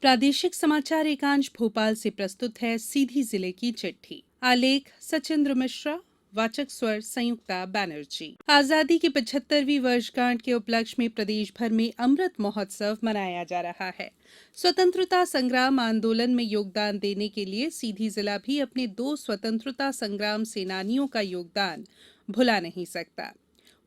प्रादेशिक समाचार एकांश भोपाल से प्रस्तुत है सीधी जिले की चिट्ठी। आलेख सचिंद्र मिश्रा। वाचक स्वर संयुक्ता बैनर्जी। आजादी की 75वीं वर्षगांठ के उपलक्ष्य में प्रदेश भर में अमृत महोत्सव मनाया जा रहा है। स्वतंत्रता संग्राम आंदोलन में योगदान देने के लिए सीधी जिला भी अपने दो स्वतंत्रता संग्राम सेनानियों का योगदान भुला नहीं सकता।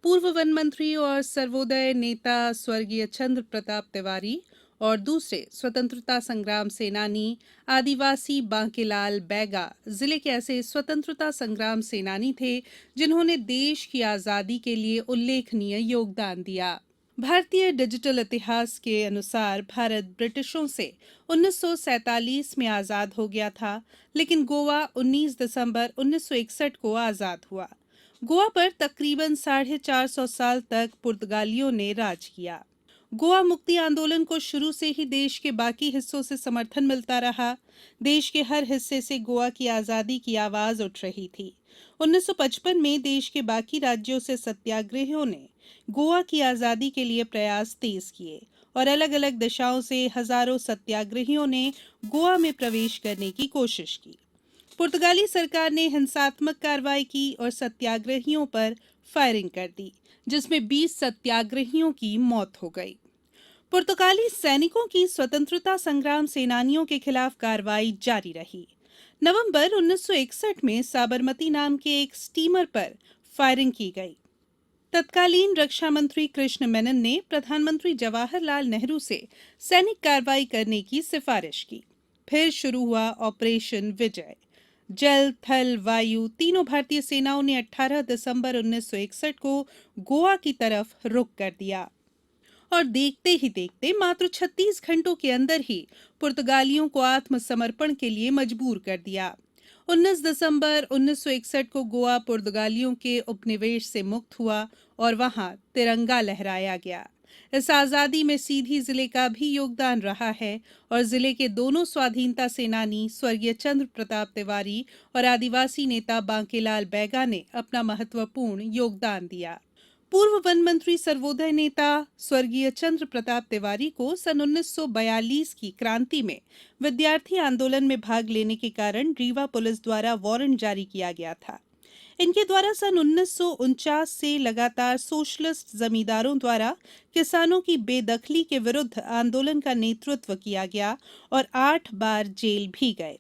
पूर्व वन मंत्री और सर्वोदय नेता स्वर्गीय चंद्र प्रताप तिवारी और दूसरे स्वतंत्रता संग्राम सेनानी आदिवासी बांकेलाल बैगा जिले के ऐसे स्वतंत्रता संग्राम सेनानी थे जिन्होंने देश की आजादी के लिए उल्लेखनीय योगदान दिया। भारतीय डिजिटल इतिहास के अनुसार भारत ब्रिटिशों से 1947 में आजाद हो गया था, लेकिन गोवा 19 दिसंबर 1961 को आजाद हुआ। गोवा पर तकरीबन 450 साल तक पुर्तगालियों ने राज किया। गोवा मुक्ति आंदोलन को शुरू से ही देश के बाकी हिस्सों से समर्थन मिलता रहा। देश के हर हिस्से से गोवा की आजादी की आवाज उठ रही थी। 1955 में देश के बाकी राज्यों से सत्याग्रहियों ने गोवा की आजादी के लिए प्रयास तेज किए और अलग अलग दिशाओं से हजारों सत्याग्रहियों ने गोवा में प्रवेश करने की कोशिश की। पुर्तगाली सरकार ने हिंसात्मक कार्रवाई की और सत्याग्रहियों पर फायरिंग कर दी, जिसमें 20 सत्याग्रहियों की मौत हो गई। पुर्तगाली सैनिकों की स्वतंत्रता संग्राम सेनानियों के खिलाफ कार्रवाई जारी रही। नवंबर 1961 में साबरमती नाम के एक स्टीमर पर फायरिंग की गई। तत्कालीन रक्षा मंत्री कृष्ण मेनन ने प्रधानमंत्री जवाहरलाल नेहरू से सैनिक कार्रवाई करने की सिफारिश की। फिर शुरू हुआ ऑपरेशन विजय। जल, थल, वायु तीनों भारतीय सेनाओं ने 18 दिसंबर 1961 को गोवा की तरफ रुख कर दिया और देखते ही देखते मात्र 36 घंटों के अंदर ही पुर्तगालियों को आत्मसमर्पण के लिए मजबूर कर दिया। 19 दिसंबर 1961 को गोवा पुर्तगालियों के उपनिवेश से मुक्त हुआ और वहां तिरंगा लहराया गया। इस आजादी में सीधी जिले का भी योगदान रहा है और जिले के दोनों स्वाधीनता सेनानी स्वर्गीय चंद्र प्रताप तिवारी और आदिवासी नेता बांकेलाल बैगा ने अपना महत्वपूर्ण योगदान दिया। पूर्व वन मंत्री सर्वोदय नेता स्वर्गीय चंद्र प्रताप तिवारी को सन 1942 की क्रांति में विद्यार्थी आंदोलन में भाग लेने के कारण रीवा पुलिस द्वारा वारंट जारी किया गया था। इनके द्वारा सन 1949 से लगातार सोशलिस्ट जमींदारों द्वारा किसानों की बेदखली के विरुद्ध आंदोलन का नेतृत्व किया गया और 8 बार जेल भी गए।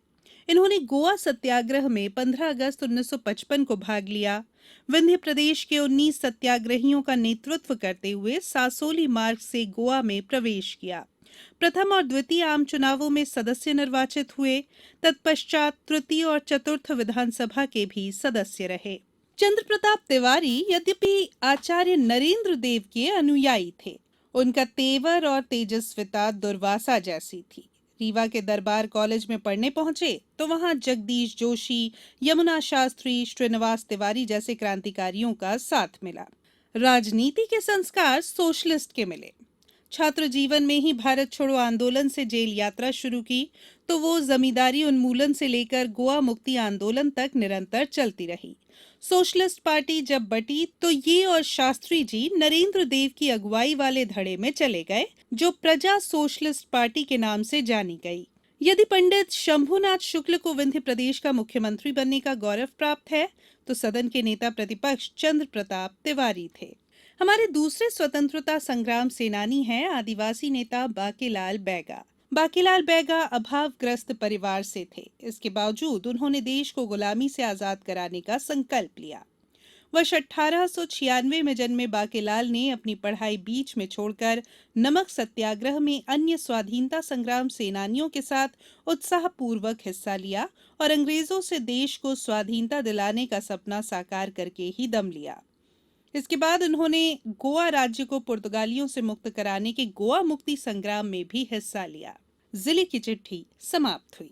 इन्होंने गोवा सत्याग्रह में 15 अगस्त 1955 को भाग लिया। विंध्य प्रदेश के 19 सत्याग्रहियों का नेतृत्व करते हुए सासोली मार्ग से गोवा में प्रवेश किया। प्रथम और द्वितीय आम चुनावों में सदस्य निर्वाचित हुए। तत्पश्चात तृतीय और चतुर्थ विधानसभा के भी सदस्य रहे। चंद्र प्रताप तिवारी यद्यपि आचार्य नरेंद्र देव के अनुयायी थे, उनका तेवर और तेजस्विता दुर्वासा जैसी थी। रीवा के दरबार कॉलेज में पढ़ने पहुंचे तो वहां जगदीश जोशी, यमुना शास्त्री, श्रीनिवास तिवारी जैसे क्रांतिकारियों का साथ मिला। राजनीति के संस्कार सोशलिस्ट के मिले। छात्र जीवन में ही भारत छोड़ो आंदोलन से जेल यात्रा शुरू की तो वो जमींदारी उन्मूलन से लेकर गोवा मुक्ति आंदोलन तक निरंतर चलती रही। सोशलिस्ट पार्टी जब बटी तो ये और शास्त्री जी नरेंद्र देव की अगुवाई वाले धड़े में चले गए, जो प्रजा सोशलिस्ट पार्टी के नाम से जानी गई। यदि पंडित शंभुनाथ शुक्ल को विंध्य प्रदेश का मुख्यमंत्री बनने का गौरव प्राप्त है, तो सदन के नेता प्रतिपक्ष चंद्र प्रताप तिवारी थे। हमारे दूसरे स्वतंत्रता संग्राम सेनानी हैं आदिवासी नेता बांकेलाल बैगा। बांकेलाल बैगा अभावग्रस्त परिवार से थे। इसके बावजूद उन्होंने देश को गुलामी से आजाद कराने का संकल्प लिया। वर्ष 1896 में जन्मे बांकेलाल ने अपनी पढ़ाई बीच में छोड़कर नमक सत्याग्रह में अन्य स्वाधीनता संग्राम सेनानियों के साथ उत्साहपूर्वक हिस्सा लिया और अंग्रेजों से देश को स्वाधीनता दिलाने का सपना साकार करके ही दम लिया। इसके बाद उन्होंने गोवा राज्य को पुर्तगालियों से मुक्त कराने के गोवा मुक्ति संग्राम में भी हिस्सा लिया। जिले की चिट्ठी समाप्त हुई।